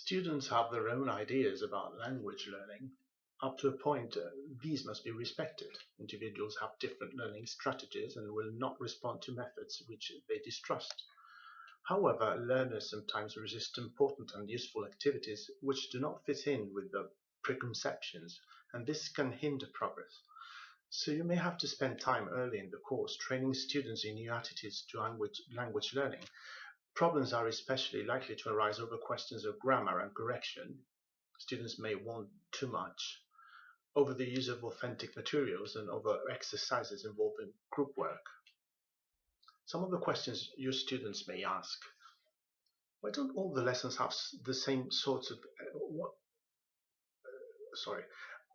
Students have their own ideas about language learning. Up to a point, these must be respected. Individuals have different learning strategies and will not respond to methods which they distrust. However, learners sometimes resist important and useful activities which do not fit in with the preconceptions, and this can hinder progress. So you may have to spend time early in the course training students in new attitudes to language learning. Problems are especially likely to arise over questions of grammar and correction. Students may want too much, over the use of authentic materials, and over exercises involving group work. Some of the questions your students may ask: why don't all the lessons have the same sorts of sorry,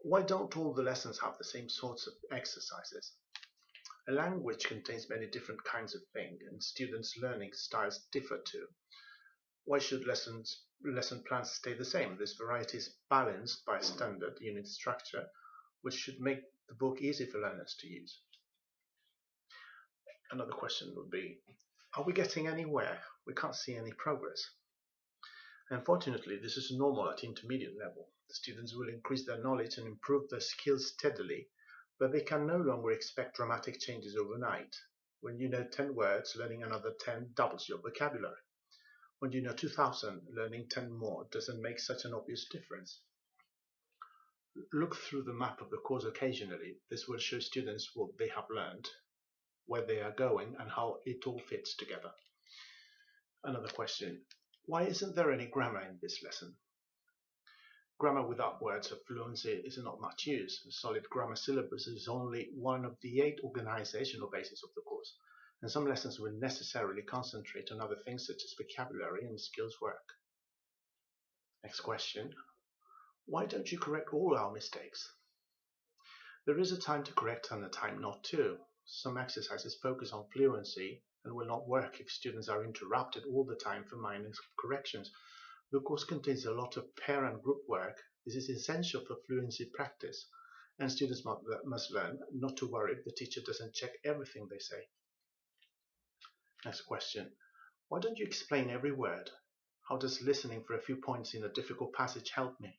why don't all the lessons have the same sorts of exercises? A language contains many different kinds of things, and students' learning styles differ too. Why should lesson plans stay the same? This variety is balanced by a standard unit structure, which should make the book easy for learners to use. Another question would be, are we getting anywhere? We can't see any progress. Unfortunately, this is normal at intermediate level. The students will increase their knowledge and improve their skills steadily, but they can no longer expect dramatic changes overnight. When you know 10 words, learning another 10 doubles your vocabulary. When you know 2,000, learning 10 more doesn't make such an obvious difference. Look through the map of the course occasionally. This will show students what they have learned, where they are going, and how it all fits together. Another question: why isn't there any grammar in this lesson? Grammar without words of fluency is not much use. A solid grammar syllabus is only one of the 8 organizational bases of the course, and some lessons will necessarily concentrate on other things such as vocabulary and skills work. Next question: why don't you correct all our mistakes? There is a time to correct and a time not to. Some exercises focus on fluency and will not work if students are interrupted all the time for minor corrections. The course contains a lot of pair and group work. This is essential for fluency practice, and students must learn not to worry if the teacher doesn't check everything they say. Next question: why don't you explain every word? How does listening for a few points in a difficult passage help me?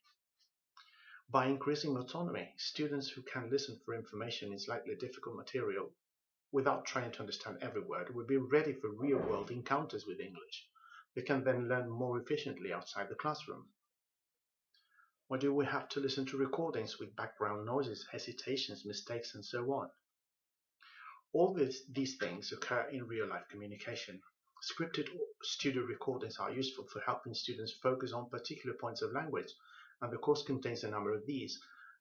By increasing autonomy, students who can listen for information in slightly difficult material without trying to understand every word will be ready for real-world encounters with English. They can then learn more efficiently outside the classroom. Why do we have to listen to recordings with background noises, hesitations, mistakes, and so on? All these things occur in real-life communication. Scripted studio recordings are useful for helping students focus on particular points of language, and the course contains a number of these.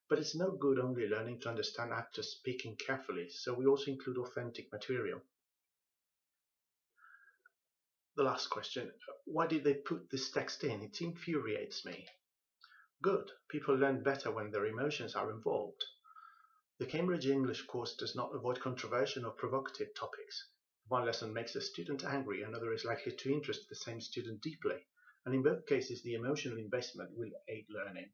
But it's no good only learning to understand actors speaking carefully, so we also include authentic material. The last question: why did they put this text in? It infuriates me. Good. People learn better when their emotions are involved. The Cambridge English course does not avoid controversial or provocative topics. If one lesson makes a student angry, another is likely to interest the same student deeply, and in both cases the emotional investment will aid learning.